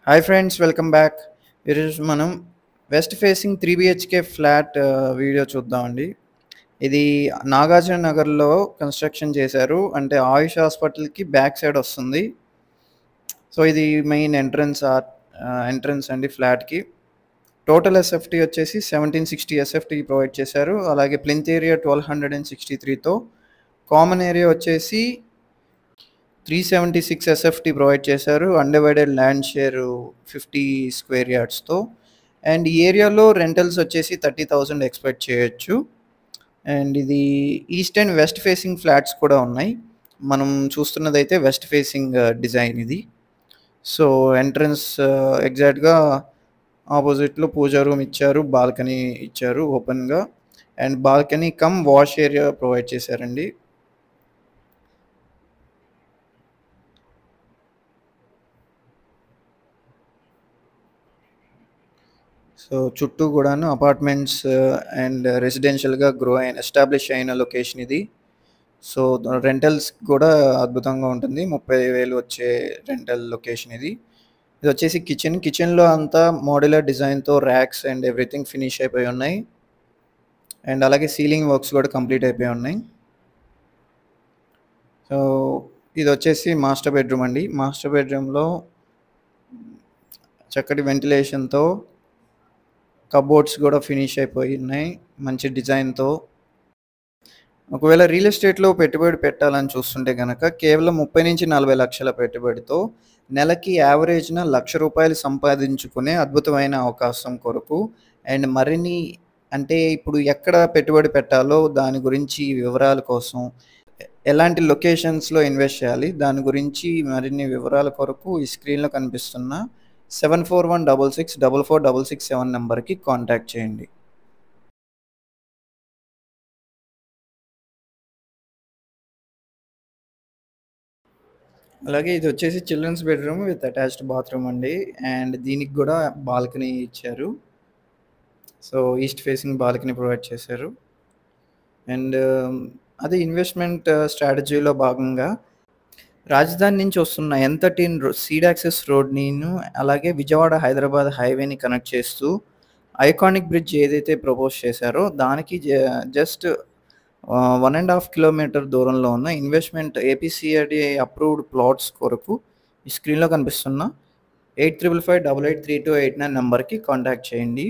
Hi friends, welcome back. ఈరోజు మనం west facing 3 BHK flat video చూద్దామండి. ఇది నాగార్జున నగర్లో కన్స్ట్రక్షన్ చేశారు. అంటే ఆయుష్ హాస్పిటల్కి బ్యాక్ సైడ్ వస్తుంది. సో ఇది మెయిన్ ఎంట్రన్స్ అండి ఫ్లాట్కి. టోటల్ ఎస్ఎఫ్టీ వచ్చేసి 1760 ఎస్ఎఫ్టీ ప్రొవైడ్ చేశారు. అలాగే ప్లింత్ ఏరియా 1263తో, కామన్ ఏరియా వచ్చేసి 376 ఎస్ఎఫ్టీ ప్రొవైడ్ చేశారు. అన్డివైడెడ్ ల్యాండ్ షేర్ 50 స్క్వేర్ యార్డ్స్తో. అండ్ ఈ ఏరియాలో రెంటల్స్ వచ్చేసి 30,000 ఎక్స్పెక్ట్ చేయొచ్చు. అండ్ ఇది east and west facing flats కూడా ఉన్నాయి. మనం చూస్తున్నదైతే వెస్ట్ ఫేసింగ్ డిజైన్ ఇది. సో ఎంట్రన్స్ ఎగ్జాక్ట్గా ఆపోజిట్లో పూజా రూమ్ ఇచ్చారు, బాల్కనీ ఇచ్చారు ఓపెన్గా. And balcony cum wash area provide చేశారండి. సో చుట్టూ కూడాను అపార్ట్మెంట్స్ అండ్ రెసిడెన్షియల్గా ఎస్టాబ్లిష్ అయిన లొకేషన్ ఇది. సో రెంటల్స్ కూడా అద్భుతంగా ఉంటుంది. 30,000 వచ్చే రెంటల్ లొకేషన్ ఇది. ఇది వచ్చేసి కిచెన్లో అంతా మోడ్యులర్ డిజైన్తో ర్యాక్స్ అండ్ ఎవ్రీథింగ్ ఫినిష్ అయిపోయి ఉన్నాయి. అండ్ అలాగే సీలింగ్ వర్క్స్ కూడా కంప్లీట్ అయిపోయి ఉన్నాయి. సో ఇది వచ్చేసి మాస్టర్ బెడ్రూమ్ అండి. మాస్టర్ బెడ్రూమ్లో చక్కటి వెంటిలేషన్తో కబోర్డ్స్ కూడా ఫినిష్ అయిపోయి ఉన్నాయి మంచి డిజైన్తో. ఒకవేళ రియల్ ఎస్టేట్లో పెట్టుబడి పెట్టాలని చూస్తుంటే కనుక కేవలం 30-40 లక్షల పెట్టుబడితో నెలకి యావరేజ్న ₹1,00,000 సంపాదించుకునే అద్భుతమైన అవకాశం కొరకు అండ్ మరిన్ని అంటే ఇప్పుడు ఎక్కడ పెట్టుబడి పెట్టాలో దాని గురించి వివరాల కోసం, ఎలాంటి లొకేషన్స్లో ఇన్వెస్ట్ చేయాలి దాని గురించి మరిన్ని వివరాల కొరకు ఈ స్క్రీన్లో కనిపిస్తున్న 7416644667 నెంబర్కి కాంటాక్ట్ చేయండి. అలాగే ఇది వచ్చేసి children's bedroom with attached bathroom అండి. అండ్ దీనికి కూడా బాల్కనీ ఇచ్చారు. So east facing balcony provide చేశారు. అండ్ అది ఇన్వెస్ట్మెంట్ స్ట్రాటజీలో భాగంగా రాజధాని నుంచి వస్తున్న N13 సీడ్ యాక్సెస్ రోడ్ని అలాగే విజయవాడ హైదరాబాద్ హైవేని కనెక్ట్ చేస్తూ ఐకానిక్ బ్రిడ్జ్ ఏదైతే ప్రపోజ్ చేశారో దానికి జస్ట్ 1.5 కిలోమీటర్ దూరంలో ఉన్న ఇన్వెస్ట్మెంట్ APCRD అప్రూవ్డ్ ప్లాట్స్ కొరకు ఈ స్క్రీన్లో కనిపిస్తున్న 8555883289 నెంబర్కి కాంటాక్ట్ చేయండి.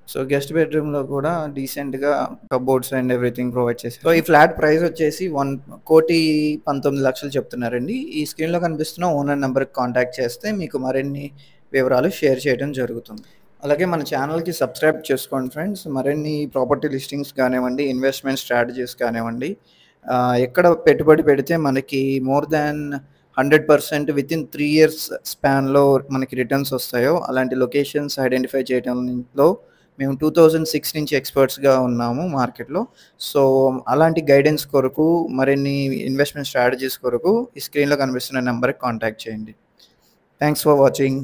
సో గెస్ట్ బెడ్రూమ్లో కూడా డీసెంట్గా కబోర్డ్స్ అండ్ ఎవ్రీథింగ్ ప్రొవైడ్ చేశారు. సో ఈ ఫ్లాట్ ప్రైస్ వచ్చేసి 1,19,00,000 చెప్తున్నారండి. ఈ స్క్రీన్లో కనిపిస్తున్న ఓనర్ నెంబర్కి కాంటాక్ట్ చేస్తే మీకు మరిన్ని వివరాలు షేర్ చేయడం జరుగుతుంది. అలాగే మన ఛానల్కి సబ్స్క్రైబ్ చేసుకోండి ఫ్రెండ్స్. మరిన్ని ప్రాపర్టీ లిస్టింగ్స్ కానివ్వండి, ఇన్వెస్ట్మెంట్ స్ట్రాటజీస్ కానివ్వండి, ఎక్కడ పెట్టుబడి పెడితే మనకి మోర్ దాన్ 100% వితిన్ 3 years స్పాన్లో మనకి రిటర్న్స్ వస్తాయో అలాంటి లొకేషన్స్ ఐడెంటిఫై చేయడంలో మేము 2006 నుంచి ఎక్స్పర్ట్స్గా ఉన్నాము మార్కెట్లో. సో అలాంటి గైడెన్స్ కొరకు మరిన్ని ఇన్వెస్ట్మెంట్ స్ట్రాటజీస్ కొరకు ఈ స్క్రీన్లో కనిపిస్తున్న నెంబర్కి కాంటాక్ట్ చేయండి. Thanks for watching.